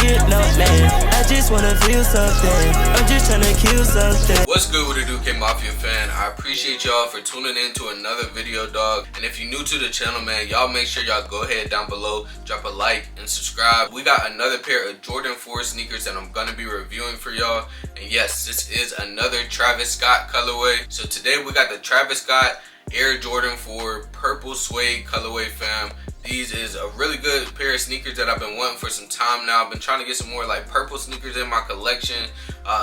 get no man. I just wanna feel something. I'm just tryna kill something. What's good with the NOKE Mafia fan? I appreciate y'all for tuning in to another video, dog. And if you're new to the channel, man, y'all make sure y'all go ahead down below, drop a like and subscribe. We got another pair of Jordan 4 sneakers that I'm gonna be reviewing for y'all. And yes, this is another Travis Scott colorway. So today we got the Travis Scott Air Jordan 4 purple suede colorway, fam. These is a really good pair of sneakers that I've been wanting for some time now. I've been trying to get some more like purple sneakers in my collection.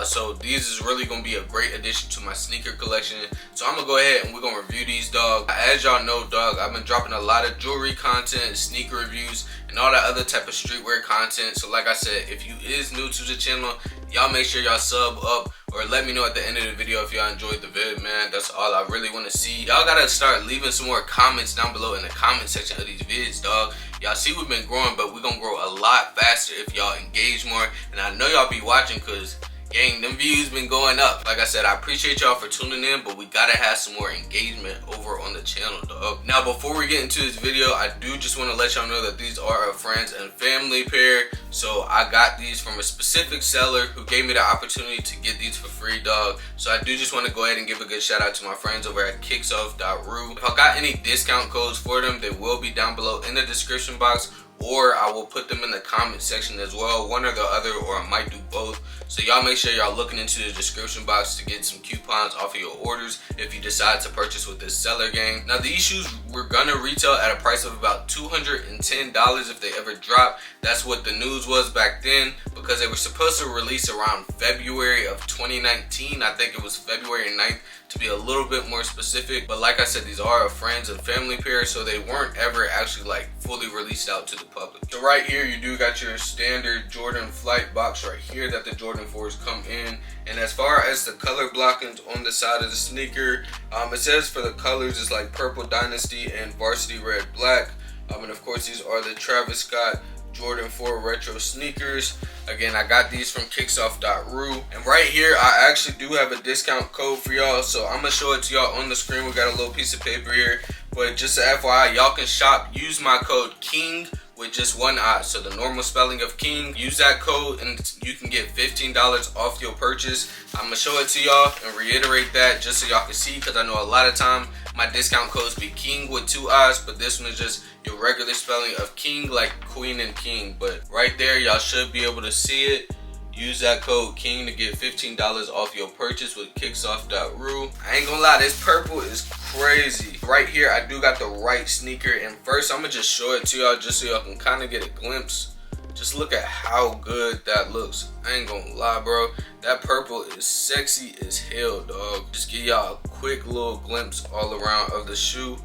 So these is really gonna be a great addition to my sneaker collection. So I'm gonna go ahead and we're gonna review these, dog. As y'all know, dog, I've been dropping a lot of jewelry content, sneaker reviews, and all that other type of streetwear content. So like I said, if you is new to the channel, y'all make sure y'all sub up or let me know at the end of the video if y'all enjoyed the vid, man. That's all I really want to see. Y'all gotta start leaving some more comments down below in the comment section of these vids, dog. Y'all see we've been growing, but we're gonna grow a lot faster if y'all engage more. And I know y'all be watching because, gang, them views been going up. Like I said, I appreciate y'all for tuning in, but we gotta have some more engagement over on the channel, dog. Now, before we get into this video, I do just want to let y'all know that these are a friends and family pair. So I got these from a specific seller who gave me the opportunity to get these for free, dog. So I do just want to go ahead and give a good shout out to my friends over at kicksoff.ru. If I got any discount codes for them, they will be down below in the description box, or I will put them in the comment section as well, one or the other, or I might do both. So y'all make sure y'all looking into the description box to get some coupons off of your orders if you decide to purchase with this seller, gang. Now these shoes were gonna retail at a price of about $210 if they ever drop. That's what the news was back then, because they were supposed to release around February of 2019. I think it was February 9th to be a little bit more specific. But like I said, these are a friends and family pair, so they weren't ever actually like fully released out to the public. So right here you do got your standard Jordan flight box right here that the Jordan 4s come in. And as far as the color blockings on the side of the sneaker, it says for the colors it's like Purple Dynasty and Varsity Red Black. And of course these are the Travis Scott Jordan 4 retro sneakers. Again, I got these from kicksoff.ru, and right here I actually do have a discount code for y'all, so I'm gonna show it to y'all on the screen. We got a little piece of paper here, but just a FYI, y'all can shop, use my code KING with just one I, so the normal spelling of King. Use that code and you can get $15 off your purchase. I'm gonna show it to y'all and reiterate that just so y'all can see, because I know a lot of time my discount codes be King with two I's, but this one is just your regular spelling of King, like Queen and King. But right there, y'all should be able to see it. Use that code KING to get $15 off your purchase with kicksoff.ru. I ain't gonna lie, this purple is crazy. Right here, I do got the right sneaker, and first I'm gonna just show it to y'all just so y'all can kind of get a glimpse. Just look at how good that looks. I ain't gonna lie, bro. That purple is sexy as hell, dog. Just give y'all a quick little glimpse all around of the shoe,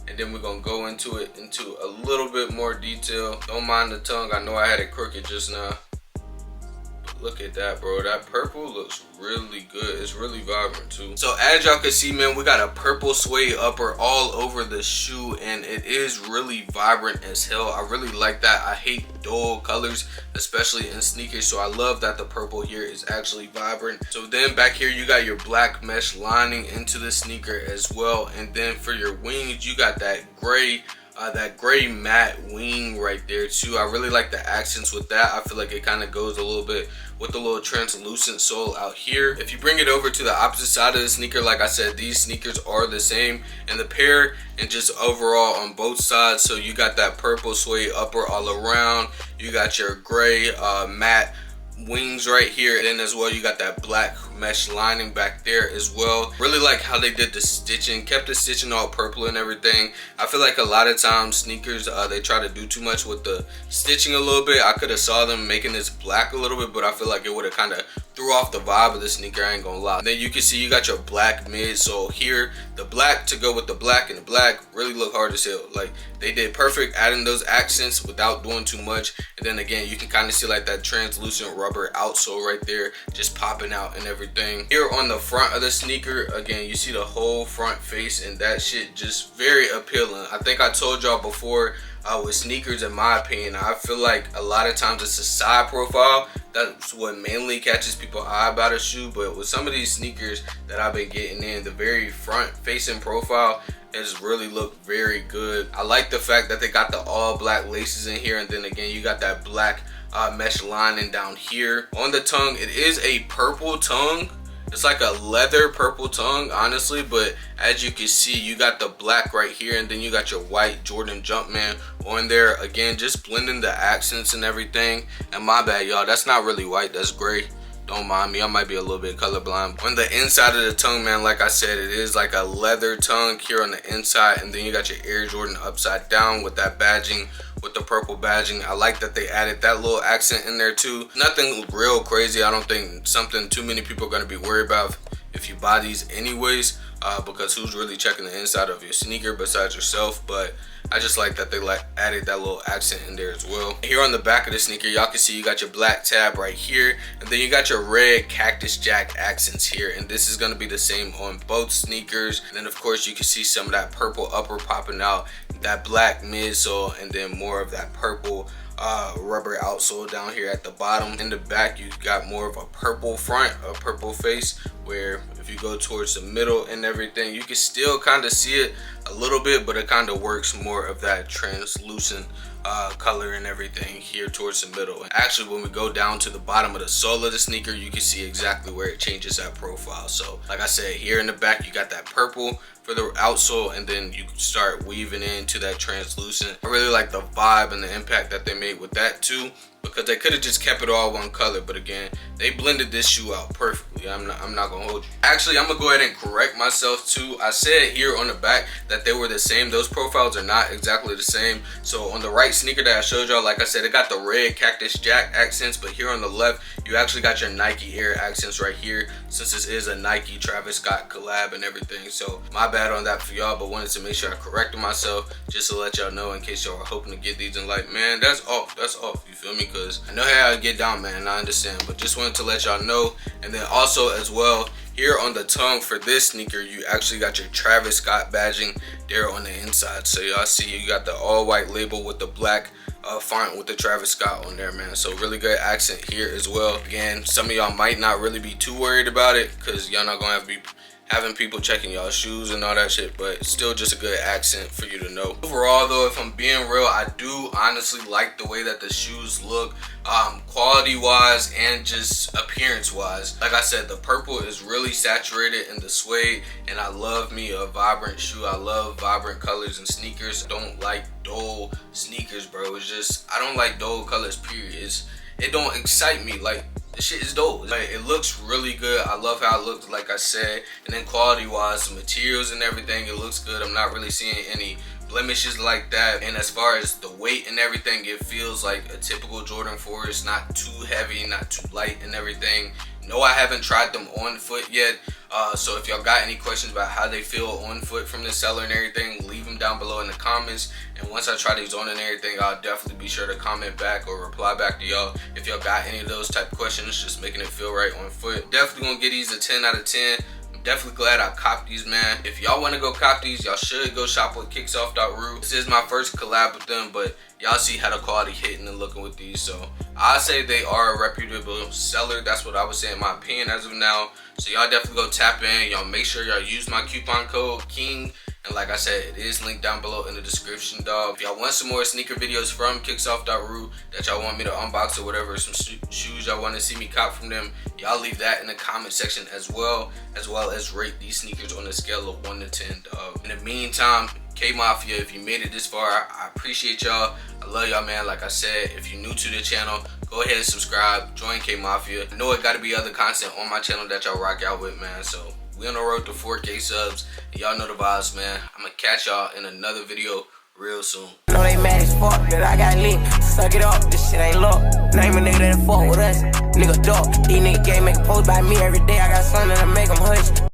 and then we're gonna go into it into a little bit more detail. Don't mind the tongue, I know I had it crooked just now. Look at that, bro. That purple looks really good. It's really vibrant too. So as y'all can see, man, we got a purple suede upper all over the shoe, and it is really vibrant as hell. I really like that. I hate dull colors, especially in sneakers, so I love that the purple here is actually vibrant. So then back here you got your black mesh lining into the sneaker as well, and then for your wings you got that gray matte wing right there too. I really like the accents with that. I feel like it kind of goes a little bit with the little translucent sole out here. If you bring it over to the opposite side of the sneaker, like I said, these sneakers are the same in the pair and just overall on both sides. So you got that purple suede upper all around, you got your gray matte wings right here, and then as well you got that black mesh lining back there as well. Really like how they did the stitching, kept the stitching all purple and everything. I feel like a lot of times sneakers they try to do too much with the stitching a little bit. I could have saw them making this black a little bit, but I feel like it would have kind of threw off the vibe of the sneaker, I ain't gonna lie. And then you can see you got your black midsole here, the black to go with the black, and the black really look hard as hell. Like they did perfect adding those accents without doing too much. And then again you can kind of see like that translucent rubber outsole right there just popping out and everything. Here on the front of the sneaker, again you see the whole front face, and that shit just very appealing. I think I told y'all before, with sneakers, in my opinion. I feel like a lot of times it's a side profile. That's what mainly catches people's eye about a shoe. But with some of these sneakers that I've been getting in, the very front facing profile has really looked very good. I like the fact that they got the all black laces in here, and then again you got that black mesh lining down here. On the tongue, it is a purple tongue. It's like a leather purple tongue, honestly, but as you can see, you got the black right here, and then you got your white Jordan Jumpman on there. Again, just blending the accents and everything. And my bad, y'all, that's not really white, that's gray. Don't mind me, I might be a little bit colorblind. On the inside of the tongue, man, like I said, it is like a leather tongue here on the inside, and then you got your Air Jordan upside down with that badging, with the purple badging. I like that they added that little accent in there too. Nothing real crazy. I don't think something too many people are going to be worried about if you buy these anyways, because who's really checking the inside of your sneaker besides yourself? But I just like that they added that little accent in there as well. Here on the back of the sneaker, y'all can see you got your black tab right here, and then you got your red Cactus Jack accents here, and this is going to be the same on both sneakers. And then of course you can see some of that purple upper popping out, that black midsole, and then more of that purple rubber outsole down here at the bottom. In the back you got more of a purple front, a purple face, where if you go towards the middle and everything, you can still kind of see it a little bit, but it kind of works more of that translucent color and everything here towards the middle. And actually, when we go down to the bottom of the sole of the sneaker, you can see exactly where it changes that profile. So like I said, here in the back you got that purple for the outsole, and then you start weaving into that translucent. I really like the vibe and the impact that they made with that too, because they could have just kept it all one color, but again, they blended this shoe out perfectly. I'm not gonna hold you. Actually, I'm gonna go ahead and correct myself too. I said here on the back that they were the same. Those profiles are not exactly the same. So on the right sneaker that I showed y'all, like I said, it got the red Cactus Jack accents, but here on the left, you actually got your Nike Air accents right here, since this is a Nike Travis Scott collab and everything. So my bad on that for y'all, but wanted to make sure I corrected myself just to let y'all know in case y'all are hoping to get these and like, man, that's off, you feel me? Because I know how I get down, man, I understand, but just wanted to let y'all know. And then also as well, here on the tongue for this sneaker, you actually got your Travis Scott badging there on the inside. So y'all see you got the all white label with the black font with the Travis Scott on there, man. So really good accent here as well. Again, some of y'all might not really be too worried about it, because y'all not gonna have to be having people checking y'all shoes and all that shit, but it's still just a good accent for you to know. Overall though, if I'm being real, I do honestly like the way that the shoes look, quality wise and just appearance wise. Like I said, the purple is really saturated in the suede, and I love me a vibrant shoe. I love vibrant colors and sneakers. I don't like dull sneakers, bro. It's just, I don't like dull colors, period. It don't excite me. Like, this shit is dope. Like, it looks really good. I love how it looks, like I said. And then quality wise, the materials and everything, it looks good. I'm not really seeing any blemishes like that. And as far as the weight and everything, it feels like a typical Jordan 4. It's not too heavy, not too light and everything. No, I haven't tried them on foot yet. So if y'all got any questions about how they feel on foot from the seller and everything, leave them down below in the comments. And once I try these on and everything, I'll definitely be sure to comment back or reply back to y'all if y'all got any of those type of questions, just making it feel right on foot. Definitely gonna get these a 10 out of 10. I'm definitely glad I copped these, man. If y'all want to go cop these, y'all should go shop with kicksoff.ru. This is my first collab with them, but y'all see how the quality hitting and looking with these. So I say they are a reputable seller. That's what I would say in my opinion as of now. So y'all definitely go tap in. Y'all make sure y'all use my coupon code KING. And like I said, it is linked down below in the description, dog. If y'all want some more sneaker videos from kicksoff.ru that y'all want me to unbox or whatever, some shoes y'all want to see me cop from them, y'all leave that in the comment section as well as rate these sneakers on a scale of 1 to 10, dog. In the meantime, K-Mafia, if you made it this far, I appreciate y'all. I love y'all, man. Like I said, if you're new to the channel, go ahead and subscribe, join K-Mafia. I know it gotta be other content on my channel that y'all rock out with, man. So we on the road to 4K subs, and y'all know the vibes, man. I'm gonna catch y'all in another video real soon. Know they mad as fuck that I got lit. Suck it up, this shit ain't luck. Name a nigga that fuck with us. Nigga dog. These nigga game make a post by me every day. I got something to make them hush.